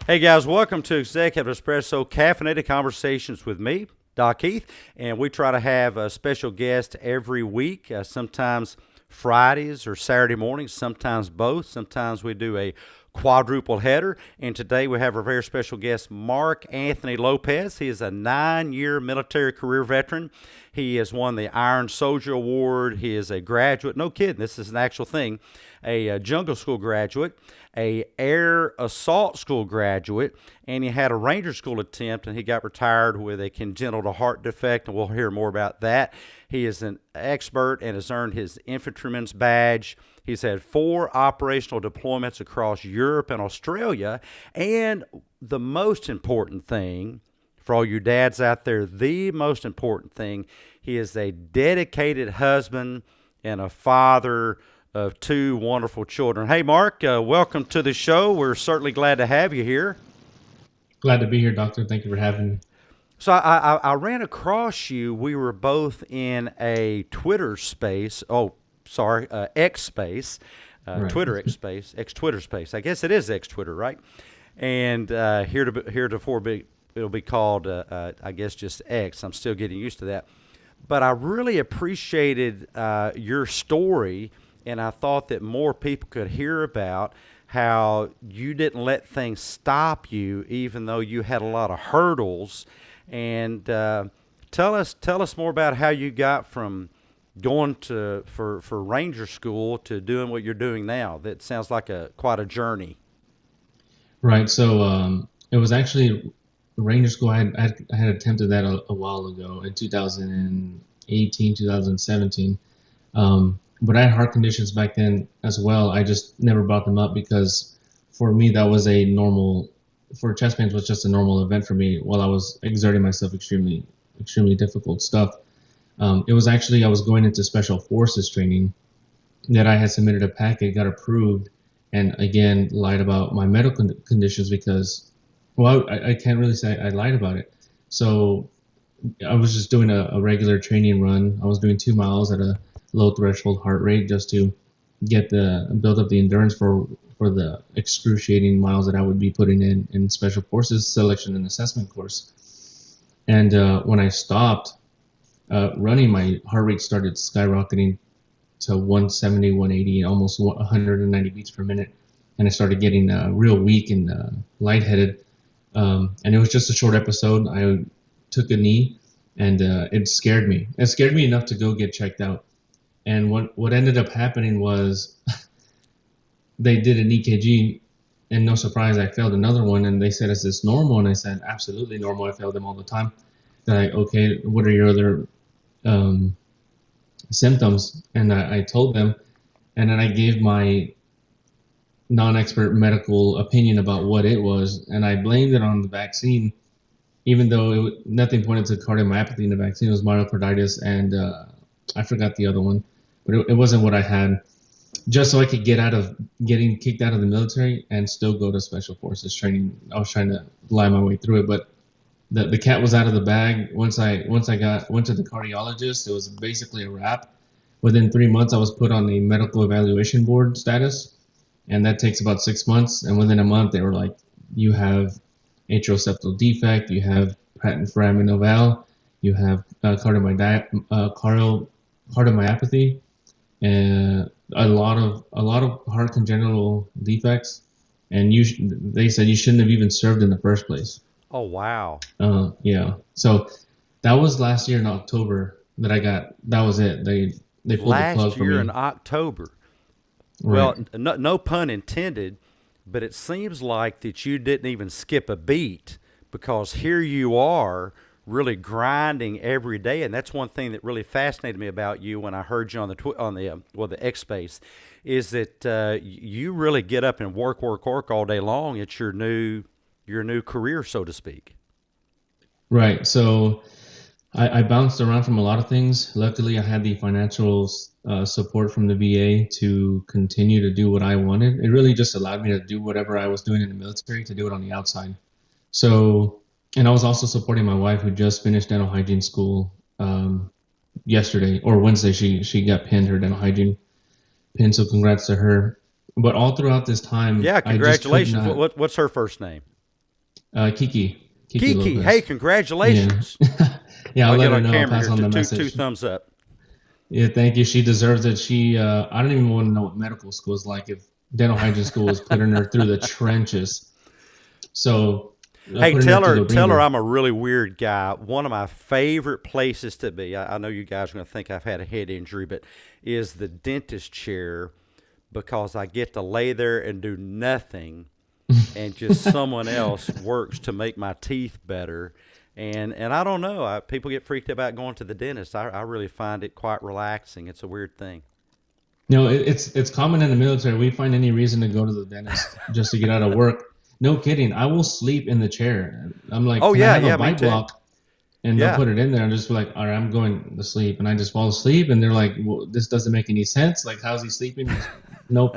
Hey guys, welcome to Executive Espresso Caffeinated Conversations with me, Doc Heath, and we try to have a special guest every week, sometimes Fridays or Saturday mornings, sometimes both. Sometimes we do a quadruple header, and today we have our very special guest, Mark Anthony Lopez. He is a 9-year military career veteran. He has won the Iron Soldier Award. He is a graduate, no kidding, this is an actual thing, a jungle school graduate, a air assault school graduate, and he had a ranger school attempt, and he got retired with a congenital heart defect, and we'll hear more about that. He is an expert and has earned his infantryman's badge. He's had 4 operational deployments across Europe and Australia, and the most important thing for all you dads out there, the most important thing, he is a dedicated husband and a father of 2 wonderful children. Hey, Mark, welcome to the show. We're certainly glad to have you here. Glad to be here, Doctor. Thank you for having me. So I ran across you. We were both in a Twitter space. Oh, sorry, X space, Right. Twitter X space, X Twitter space. I guess it is X Twitter, right? And heretofore it'll be called, I guess, just X. I'm still getting used to that. But I really appreciated your story, and I thought that more people could hear about how you didn't let things stop you, even though you had a lot of hurdles. And tell us more about how you got from going for Ranger School to doing what you're doing now. That sounds like quite a journey. Right. So it was actually Ranger School. I had attempted that a while ago in 2018, 2017. But I had heart conditions back then as well. I just never brought them up because for me that was a normal. For chest pains was just a normal event for me while I was exerting myself extremely difficult stuff. It was actually I was going into special forces training that I had submitted a packet, got approved, and again lied about my medical conditions because, well, I can't really say I lied about it. So I was just doing a regular training run. I was doing 2 miles at a low threshold heart rate just to build up the endurance for the excruciating miles that I would be putting in special forces selection and assessment course. And when I stopped running, my heart rate started skyrocketing to 170, 180, almost 190 beats per minute. And I started getting real weak and lightheaded. And it was just a short episode. I took a knee, and it scared me. It scared me enough to go get checked out. And what ended up happening was they did an EKG, and no surprise, I failed another one. And they said, "Is this normal?" And I said, "Absolutely normal. I fail them all the time." They're like, "Okay, what are your other symptoms?" And I told them, and then I gave my non-expert medical opinion about what it was, and I blamed it on the vaccine, even though nothing pointed to cardiomyopathy in the vaccine. It was myocarditis, and I forgot the other one, but it wasn't what I had. Just so I could get out of getting kicked out of the military and still go to special forces training. I was trying to lie my way through it, but the cat was out of the bag. Once I went to the cardiologist, it was basically a wrap. Within 3 months, I was put on the medical evaluation board status, and that takes about 6 months. And within a month, they were like, "You have atrial septal defect, you have patent foramen ovale, you have cardiomyopathy, and a lot of heart congenital defects, and they said you shouldn't have even served in the first place." Oh, wow. Yeah. So that was last year in October that I got. That was it. They pulled the plug Last for year in me. October. Right. Well, no pun intended, but it seems like that you didn't even skip a beat, because here you are really grinding every day, and that's one thing that really fascinated me about you when I heard you on the X Space, is that you really get up and work all day long. It's your new career, so to speak. Right. So I bounced around from a lot of things. Luckily, I had the financial support from the VA to continue to do what I wanted. It really just allowed me to do whatever I was doing in the military to do it on the outside. So, and I was also supporting my wife who just finished dental hygiene school yesterday or Wednesday. She got pinned her dental hygiene pin, so congrats to her. But all throughout this time, Yeah, I just could congratulations. not. What's her first name? Kiki Kiki, hey, Lopez. Yeah. congratulations. Yeah, I'll I'll let get her on know. I'll camera pass here. on the Two message. thumbs up. Yeah, thank you. She deserves it. I don't even want to know what medical school is like if dental hygiene school is putting her through the trenches. So Hey, putting her through the tell her ringer. I'm a really weird guy. One of my favorite places to be, I know you guys are going to think I've had a head injury, but is the dentist chair because I get to lay there and do nothing and just someone else works to make my teeth better. And I don't know. People get freaked about going to the dentist. I really find it quite relaxing. It's a weird thing. No, it's common in the military. We find any reason to go to the dentist just to get out of work. No kidding. I will sleep in the chair. I'm like, Oh can I yeah, have a yeah, me bite too. block? And they'll Yeah. put it in there and just be like, all right, I'm going to sleep. And I just fall asleep. And they're like, well, this doesn't make any sense. Like, how's he sleeping? There's no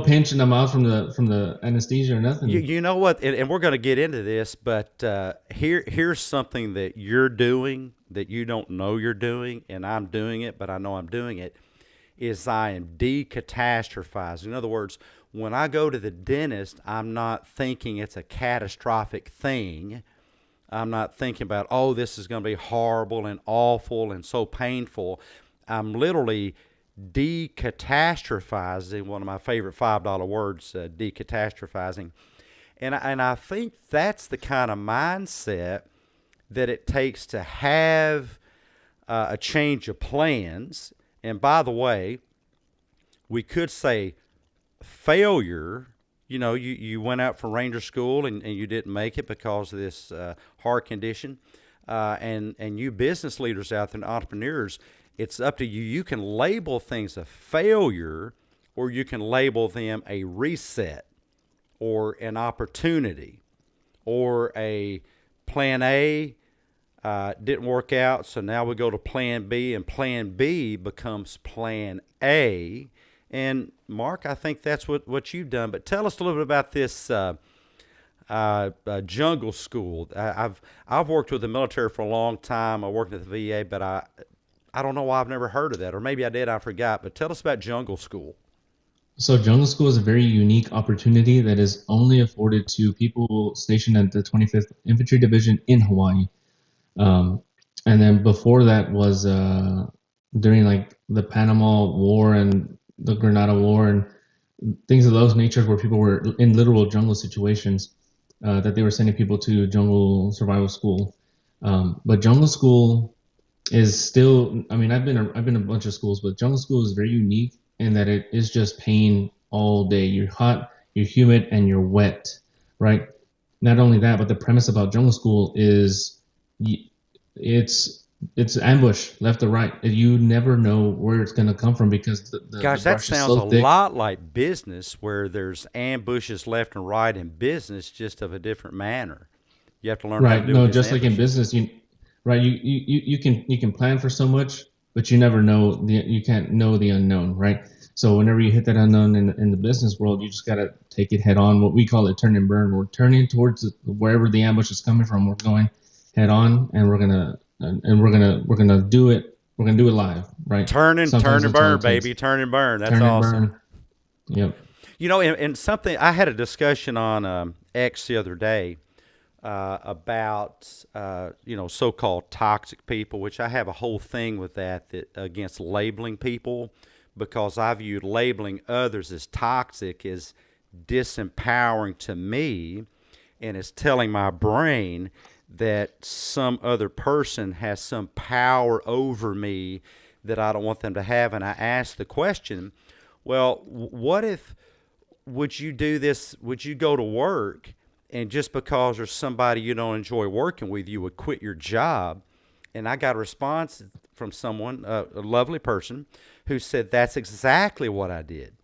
pinch in the mouth from the anesthesia or nothing. You know what? And we're going to get into this, but here's something that you're doing that you don't know you're doing, and I'm doing it, but I know I'm doing it. Is I am decatastrophizing. In other words, when I go to the dentist, I'm not thinking it's a catastrophic thing. I'm not thinking about, oh, this is going to be horrible and awful and so painful. I'm literally decatastrophizing, one of my favorite $5 words, decatastrophizing. And I think that's the kind of mindset that it takes to have a change of plans. And by the way, we could say failure. You went out for Ranger School and you didn't make it because of this heart condition. And you business leaders out there and entrepreneurs, it's up to you. You can label things a failure or you can label them a reset or an opportunity or a plan A didn't work out, so now we go to plan B, and plan B becomes plan A. And Mark, I think that's what you've done. But tell us a little bit about this jungle school. I've worked with the military for a long time. I worked at the VA, but I don't know why I've never heard of that, or maybe I did. I forgot. But tell us about jungle school. So jungle school is a very unique opportunity that is only afforded to people stationed at the 25th Infantry Division in Hawaii. Um, and then before that was during like the Panama War and the Grenada War and things of those natures where people were in literal jungle situations that they were sending people to jungle survival school. But jungle school is still, I mean, I've been a bunch of schools, but jungle school is very unique in that it is just pain all day. You're hot, you're humid, and you're wet, right? Not only that, but the premise about jungle school is it's ambush left to right. You never know where it's going to come from because the Gosh, that brush is sounds a so thick. lot like business, where there's ambushes left and right in business, just of a different manner. You have to learn how to Right. deal with No, these just like in ambushes. business, you can plan for so much, but you never know you can't know the unknown, right? So whenever you hit that unknown in the business world, you just gotta take it head on. What we call it turn and burn. We're turning towards wherever the ambush is coming from. We're going head on, and we're gonna do it. We're gonna do it live, right? Sometimes Turn and that's all burn, it takes. baby. Turn and burn. That's Turn and awesome. burn. Yep. And something I had a discussion on X the other day about so-called toxic people, which I have a whole thing with that against labeling people, because I viewed labeling others as toxic as disempowering to me, and it's telling my brain that some other person has some power over me that I don't want them to have. And I asked the question, well, what if, would you do this? Would you go to work and just because there's somebody you don't enjoy working with, you would quit your job? And I got a response from someone, a lovely person, who said that's exactly what I did.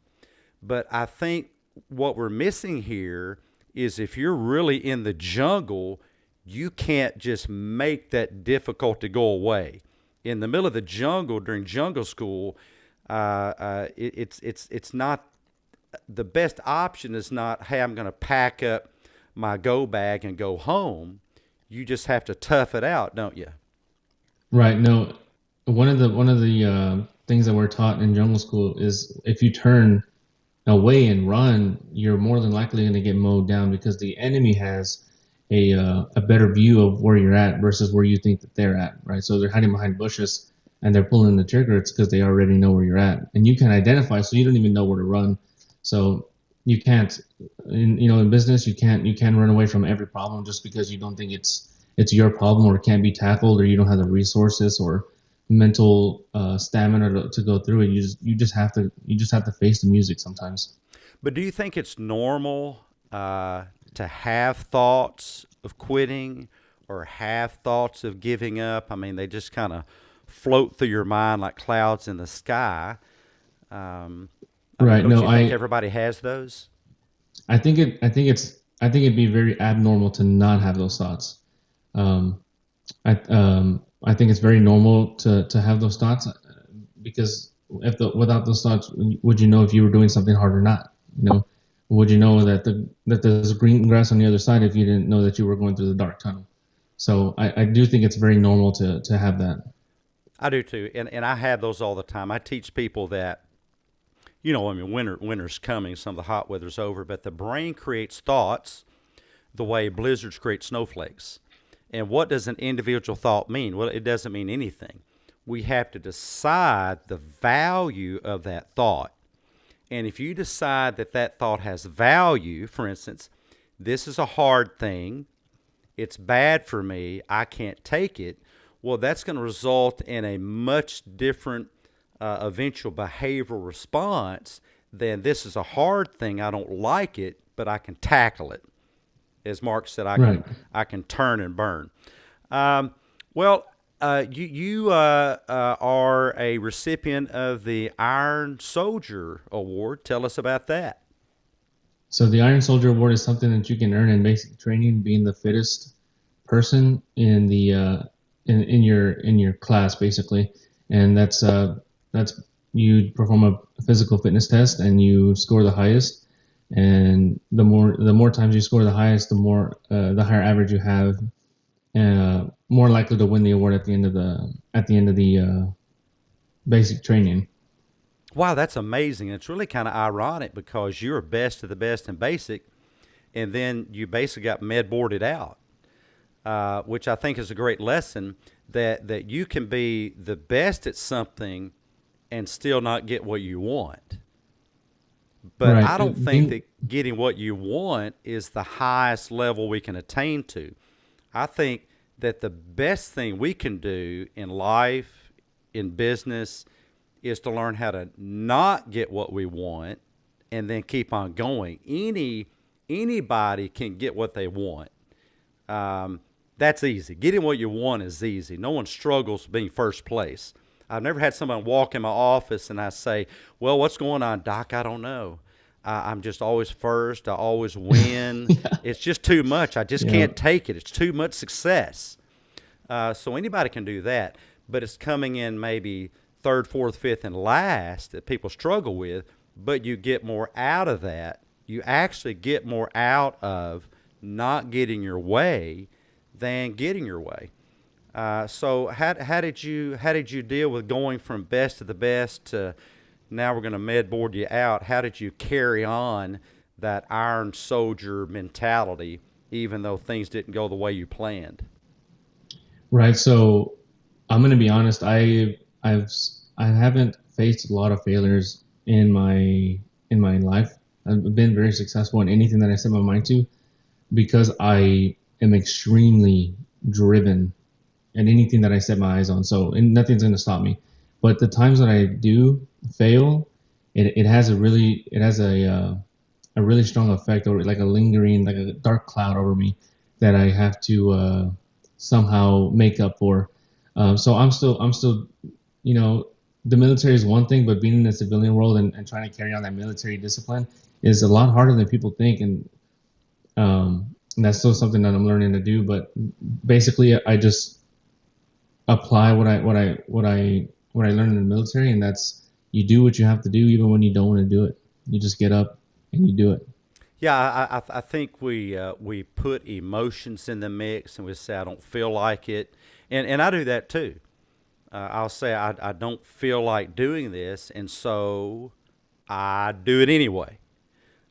But I think what we're missing here is if you're really in the jungle, you can't just make that difficulty go away. In the middle of the jungle during jungle school, it's not the best option. Is not, hey, I'm going to pack up my go bag and go home. You just have to tough it out, don't you? Right. No, one of the things that we're taught in jungle school is if you turn away and run, you're more than likely going to get mowed down because the enemy has a better view of where you're at versus where you think that they're at, right? So they're hiding behind bushes and they're pulling the trigger. It's because they already know where you're at, and you can identify, so you don't even know where to run. So you can't, in business, you can't run away from every problem just because you don't think it's your problem or it can't be tackled or you don't have the resources or mental stamina to go through it. You just have to face the music sometimes. But do you think it's normal to have thoughts of quitting or have thoughts of giving up? I mean, they just kind of float through your mind like clouds in the sky. Um, I mean, Right. don't No, you think everybody has those? I think it'd be very abnormal to not have those thoughts. Um, I think it's very normal to have those thoughts because without those thoughts, would you know if you were doing something hard or not? Would you know that there's green grass on the other side if you didn't know that you were going through the dark tunnel? So I do think it's very normal to have that. I do too, and I have those all the time. I teach people that I mean, winter's coming, some of the hot weather's over, but the brain creates thoughts the way blizzards create snowflakes. And what does an individual thought mean? Well, it doesn't mean anything. We have to decide the value of that thought. And if you decide that that thought has value, for instance, this is a hard thing, it's bad for me, I can't take it, well, that's going to result in a much different eventual behavioral response than this is a hard thing, I don't like it, but I can tackle it. As Mark said, Right. I can turn and burn. Um, well, you are a recipient of the Iron Soldier Award. Tell us about that. So the Iron Soldier Award is something that you can earn in basic training, being the fittest person in your class, basically, and that's you perform a physical fitness test and you score the highest, and the more times you score the highest, the higher average you have, more likely to win the award at the end of the basic training. Wow, that's amazing. It's really kind of ironic because you're best of the best in basic, and then you basically got med boarded out, which I think is a great lesson that you can be the best at something and still not get what you want. But Right. I don't think that getting what you want is the highest level we can attain to. I think that the best thing we can do in life, in business, is to learn how to not get what we want and then keep on going. Anybody can get what they want. Um, that's easy. Getting what you want is easy. No one struggles being first place. I've never had someone walk in my office and I say, "Well, what's going on, Doc? I don't know. I'm just always first. I always win. It's just too much. I just Yeah. can't take it. It's too much success." So anybody can do that, but it's coming in maybe third, fourth, fifth, and last that people struggle with. But you get more out of that. You actually get more out of not getting your way than getting your way. So how did you deal with going from best to the best to now we're going to med board you out? How did you carry on that Iron Soldier mentality, even though things didn't go the way you planned? Right. So I'm gonna be honest. I've I haven't faced a lot of failures in my life. I've been very successful in anything that I set my mind to because I am extremely driven in anything that I set my eyes on. So and nothing's gonna stop me. But the times that I do fail, it has a really strong effect, or like a lingering, like a dark cloud over me that I have to somehow make up for. So I'm still, you know, the military is one thing, but being in the civilian world and trying to carry on that military discipline is a lot harder than people think, and that's still something that I'm learning to do. But basically, I just apply what I learned in the military, and that's you do what you have to do, even when you don't want to do it. You just get up and you do it. Yeah, I think we put emotions in the mix and we say I don't feel like it, and I do that too. I'll say I don't feel like doing this, and so I do it anyway.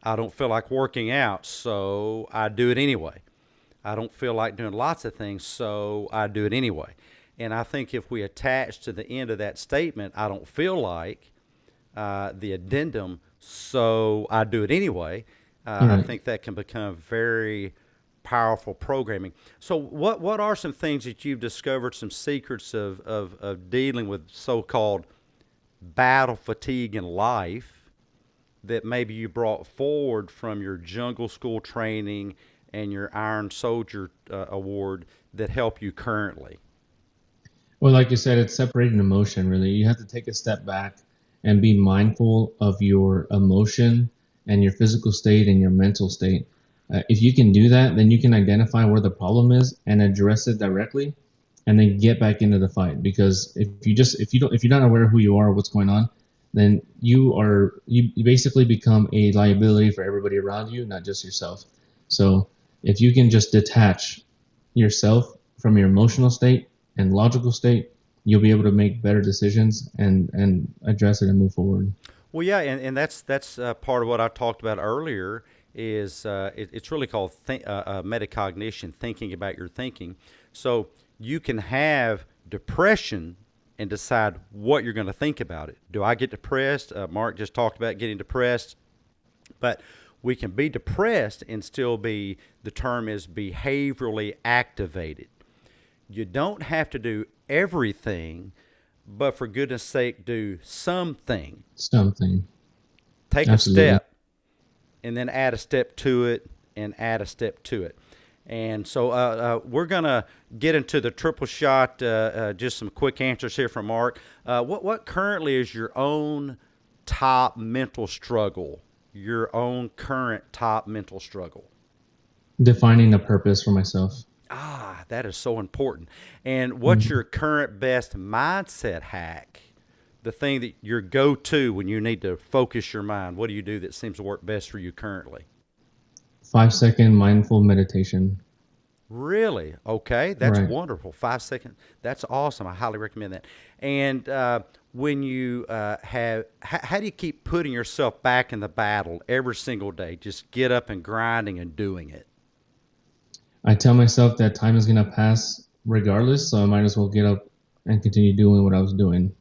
I don't feel like working out, so I do it anyway. I don't feel like doing lots of things, so I do it anyway. And I think if we attach to the end of that statement, I don't feel like, the addendum, so I do it anyway, I Right. think that can become very powerful programming. So what are some things that you've discovered, some secrets of dealing with so-called battle fatigue in life that maybe you brought forward from your jungle school training and your Iron Soldier award that help you currently? Well, like you said, it's separating emotion, really. You have to take a step back and be mindful of your emotion and your physical state and your mental state. If you can do that, then you can identify where the problem is and address it directly, and then get back into the fight. Because if you're not aware of who you are or what's going on, then you basically become a liability for everybody around you, not just yourself. So if you can just detach yourself from your emotional state and logical state, you'll be able to make better decisions and address it and move forward. Well, yeah, and that's part of what I talked about earlier. Is it's really called metacognition, thinking about your thinking. So you can have depression and decide what you're going to think about it. Do I get depressed? Mark just talked about getting depressed, but we can be depressed and still be, the term is behaviorally activated. You don't have to do everything, but for goodness sake, do something. Something. Take a Absolutely. step and then add a step to it and add a step to it. And so we're going to get into the triple shot, just some quick answers here from Mark. What currently is your own top mental struggle, your own current top mental struggle? Defining a purpose for myself. Ah, that is so important. And what's Mm. your current best mindset hack? The thing that your go to when you need to focus your mind. What do you do that seems to work best for you currently? 5 second mindful meditation. Really? Okay, that's Right. wonderful. 5 seconds. That's awesome. I highly recommend that. And when you how do you keep putting yourself back in the battle every single day? Just get up and grinding and doing it. I tell myself that time is going to pass regardless, so I might as well get up and continue doing what I was doing.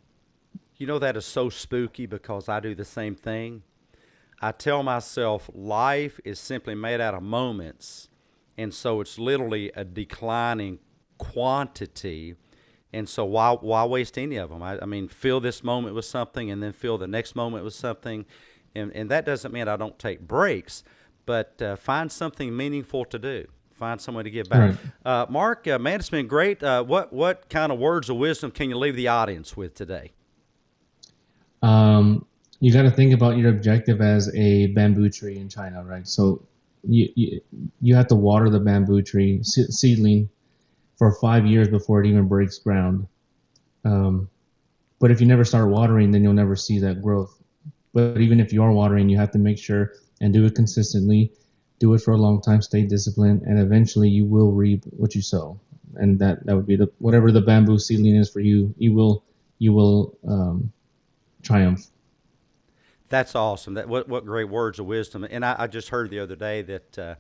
You know, that is so spooky because I do the same thing. I tell myself life is simply made out of moments, and so it's literally a declining quantity. And so why waste any of them? I mean, fill this moment with something, and then fill the next moment with something, and that doesn't mean I don't take breaks, but find something meaningful to do. Find someone to give back. Right. Mark, man, it's been great. What kind of words of wisdom can you leave the audience with today? You got to think about your objective as a bamboo tree in China, right? So you have to water the bamboo tree seedling for 5 years before it even breaks ground. Um, but if you never start watering, then you'll never see that growth. But even if you are watering, you have to make sure and do it consistently, do it for a long time, stay disciplined, and eventually you will reap what you sow. And that would be the whatever the bamboo seedling is for you, you will triumph. That's awesome. What great words of wisdom. And I just heard the other day that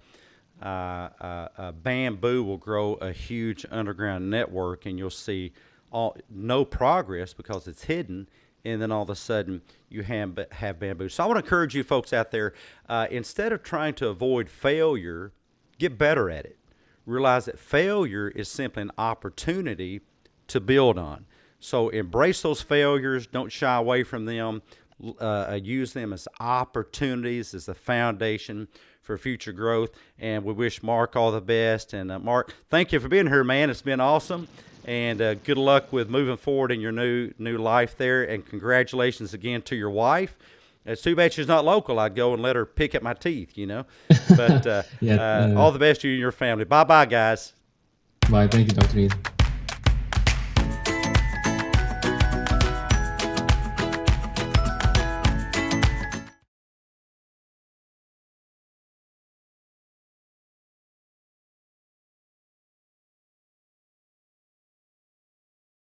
bamboo will grow a huge underground network, and you'll see no progress because it's hidden. And then all of a sudden, you have bamboo. So I want to encourage you folks out there, instead of trying to avoid failure, get better at it. Realize that failure is simply an opportunity to build on. So embrace those failures. Don't shy away from them. Use them as opportunities, as the foundation for future growth. And we wish Mark all the best. And Mark, thank you for being here, man. It's been awesome. And good luck with moving forward in your new life there. And congratulations again to your wife. It's too bad she's not local. I'd go and let her pick at my teeth, you know. But Yeah. all the best to you and your family. Bye bye, guys. Bye. Thank you, Dr. Ethan.